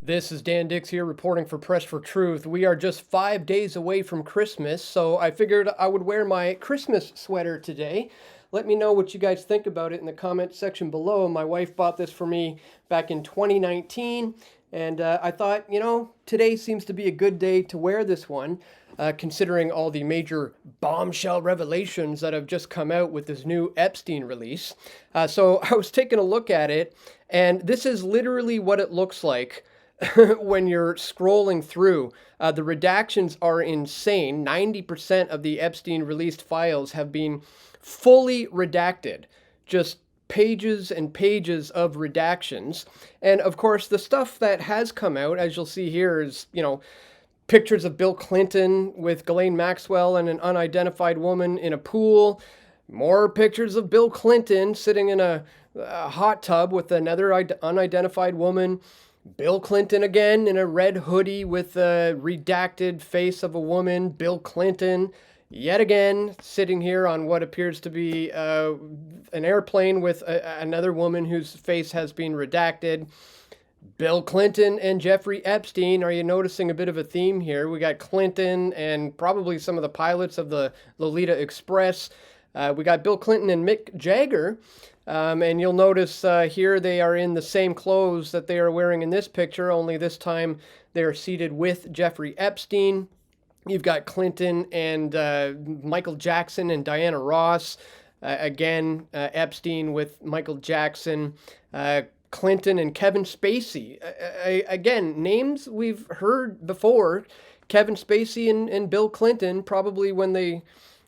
This is Dan Dicks here reporting for Press for Truth. We are just 5 days away from Christmas, so I figured I would wear my Christmas sweater today. Let me know what you guys think about it in the comment section below. My wife bought this for me back in 2019, and I thought, today seems to be a good day to wear this one, considering all the major bombshell revelations that have just come out with this new Epstein release. So I was taking a look at it, and this is literally what it looks like when you're scrolling through. The redactions are insane. 90% of the Epstein released files have been fully redacted. Just pages and pages of redactions. And of course, the stuff that has come out, as you'll see here, is, pictures of Bill Clinton with Ghislaine Maxwell and an unidentified woman in a pool. More pictures of Bill Clinton sitting in a hot tub with another unidentified woman. Bill Clinton again in a red hoodie with a redacted face of a woman. Bill Clinton yet again sitting here on what appears to be an airplane with another woman whose face has been redacted. Bill Clinton and Jeffrey Epstein. Are you noticing a bit of a theme here? We got Clinton and probably some of the pilots of the Lolita Express. We got Bill Clinton and Mick Jagger. And you'll notice here they are in the same clothes that they are wearing in this picture, only this time they are seated with Jeffrey Epstein. You've got Clinton and Michael Jackson and Diana Ross. Again, Epstein with Michael Jackson. Clinton and Kevin Spacey. Again, names we've heard before. Kevin Spacey and Bill Clinton, probably when they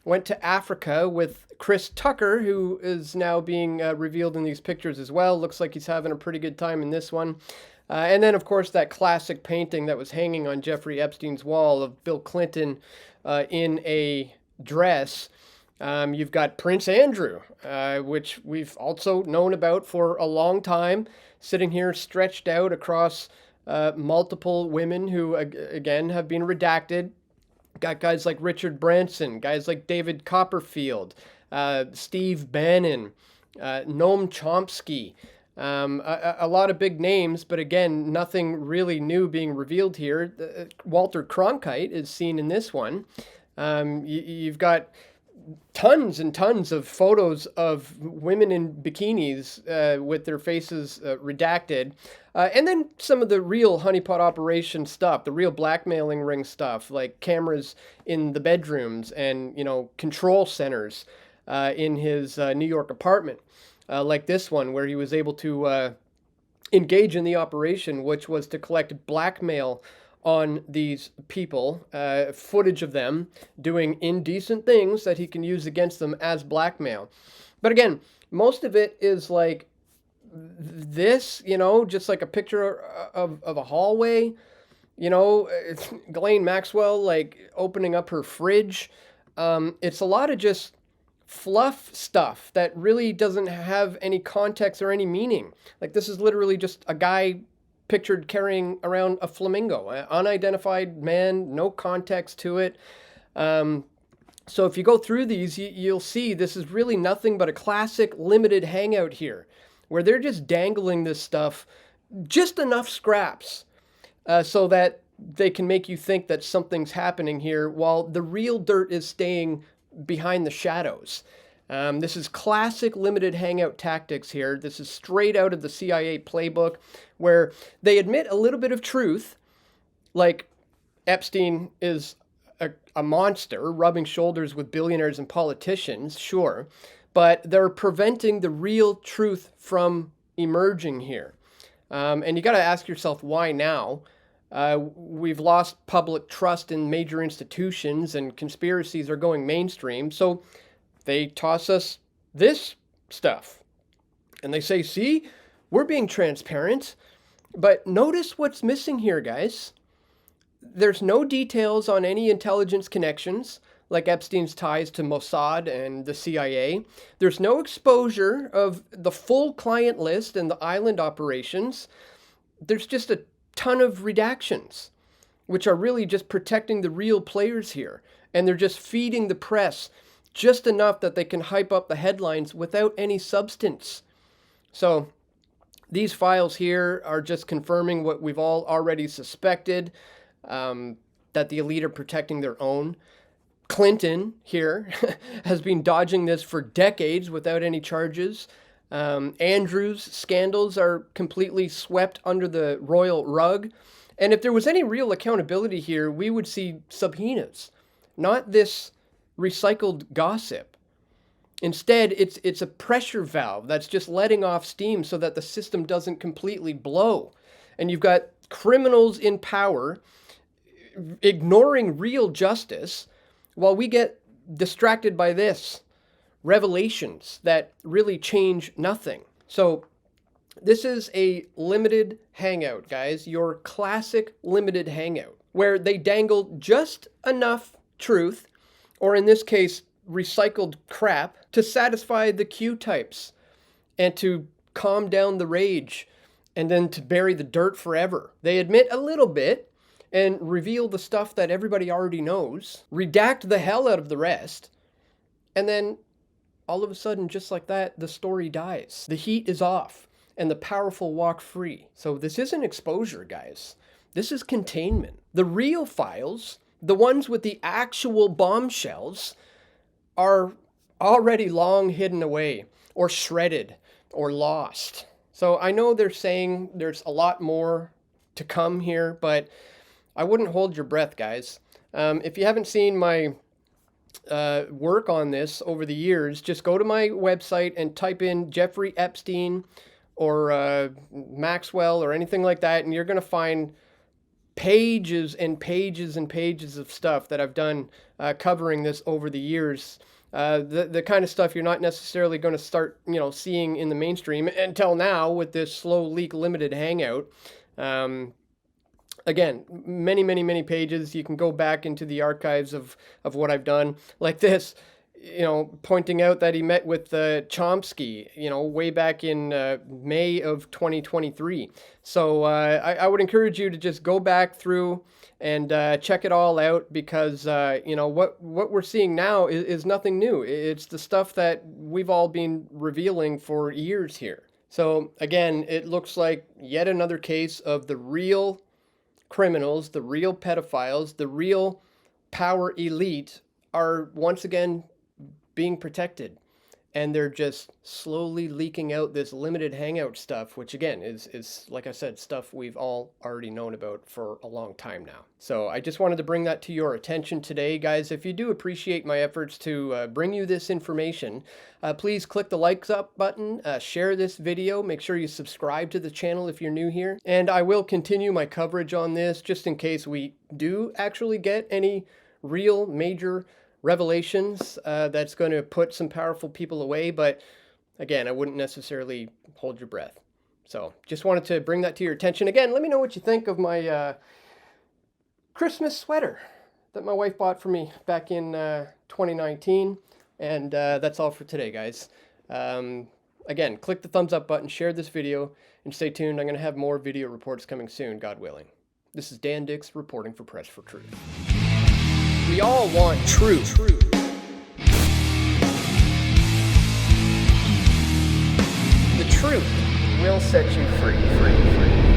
went to Africa with Chris Tucker, who is now being revealed in these pictures as well. Looks like he's having a pretty good time in this one. And then, of course, that classic painting that was hanging on Jeffrey Epstein's wall of Bill Clinton in a dress. You've got Prince Andrew, which we've also known about for a long time, sitting here stretched out across multiple women who, again, have been redacted. Got guys like Richard Branson, guys like David Copperfield, Steve Bannon, Noam Chomsky. A lot of big names, but again, nothing really new being revealed here. Walter Cronkite is seen in this one. You've got tons and tons of photos of women in bikinis with their faces redacted. And then some of the real honeypot operation stuff, the real blackmailing ring stuff, like cameras in the bedrooms and, control centers in his New York apartment, like this one where he was able to engage in the operation, which was to collect blackmail on these people, footage of them doing indecent things that he can use against them as blackmail. But again, most of it is like this, just like a picture of a hallway, Ghislaine Maxwell, like opening up her fridge. It's a lot of just fluff stuff that really doesn't have any context or any meaning. Like this is literally just a guy pictured carrying around a flamingo, an unidentified man, no context to it. So if you go through these, you'll see this is really nothing but a classic limited hangout here, where they're just dangling this stuff, just enough scraps, so that they can make you think that something's happening here, while the real dirt is staying behind the shadows. This is classic limited hangout tactics here. This is straight out of the CIA playbook, where they admit a little bit of truth, like Epstein is a monster, rubbing shoulders with billionaires and politicians, sure, but they're preventing the real truth from emerging here. And you got to ask yourself, why now? We've lost public trust in major institutions and conspiracies are going mainstream, so they toss us this stuff. And they say, see, we're being transparent. But notice what's missing here, guys. There's no details on any intelligence connections, like Epstein's ties to Mossad and the CIA. There's no exposure of the full client list and the island operations. There's just a ton of redactions, which are really just protecting the real players here. And they're just feeding the press just enough that they can hype up the headlines without any substance. So These files here are just confirming what we've all already suspected, that the elite are protecting their own. Clinton here has been dodging this for decades without any charges. Andrews scandals are completely swept under the royal rug. And if there was any real accountability here, we would see subpoenas, not this recycled gossip. Instead, it's a pressure valve that's just letting off steam so that the system doesn't completely blow. And you've got criminals in power ignoring real justice while we get distracted by this, revelations that really change nothing. So this is a limited hangout, guys, your classic limited hangout, where they dangle just enough truth, or in this case, recycled crap, to satisfy the Q types and to calm down the rage and then to bury the dirt forever. They admit a little bit and reveal the stuff that everybody already knows, redact the hell out of the rest, and then all of a sudden, just like that, the story dies. The heat is off and the powerful walk free. So this isn't exposure, guys. This is containment. The real files, the ones with the actual bombshells, are already long hidden away or shredded or lost. So I know they're saying there's a lot more to come here, but I wouldn't hold your breath, guys. If you haven't seen my work on this over the years, just go to my website and type in Jeffrey Epstein or Maxwell or anything like that, and you're going to find pages and pages and pages of stuff that I've done covering this over the years. The kind of stuff you're not necessarily going to start, seeing in the mainstream until now with this slow leak limited hangout. Again, many, many, many pages. You can go back into the archives of what I've done, like this, pointing out that he met with Chomsky, way back in May of 2023. So I would encourage you to just go back through and check it all out, because, what we're seeing now is nothing new. It's the stuff that we've all been revealing for years here. So again, it looks like yet another case of the real criminals, the real pedophiles, the real power elite are once again being protected, and they're just slowly leaking out this limited hangout stuff, which again is like I said, stuff we've all already known about for a long time now. So I just wanted to bring that to your attention today, guys. If you do appreciate my efforts to bring you this information, please click the likes up button, share this video, make sure you subscribe to the channel if you're new here, and I will continue my coverage on this just in case we do actually get any real major revelations that's going to put some powerful people away. But again, I wouldn't necessarily hold your breath. So just wanted to bring that to your attention. Again, let me know what you think of my Christmas sweater that my wife bought for me back in 2019. And that's all for today, guys. Again, click the thumbs up button, share this video, and stay tuned. I'm going to have more video reports coming soon, God willing. This is Dan Dicks reporting for Press for Truth. We all want truth. The truth will set you free.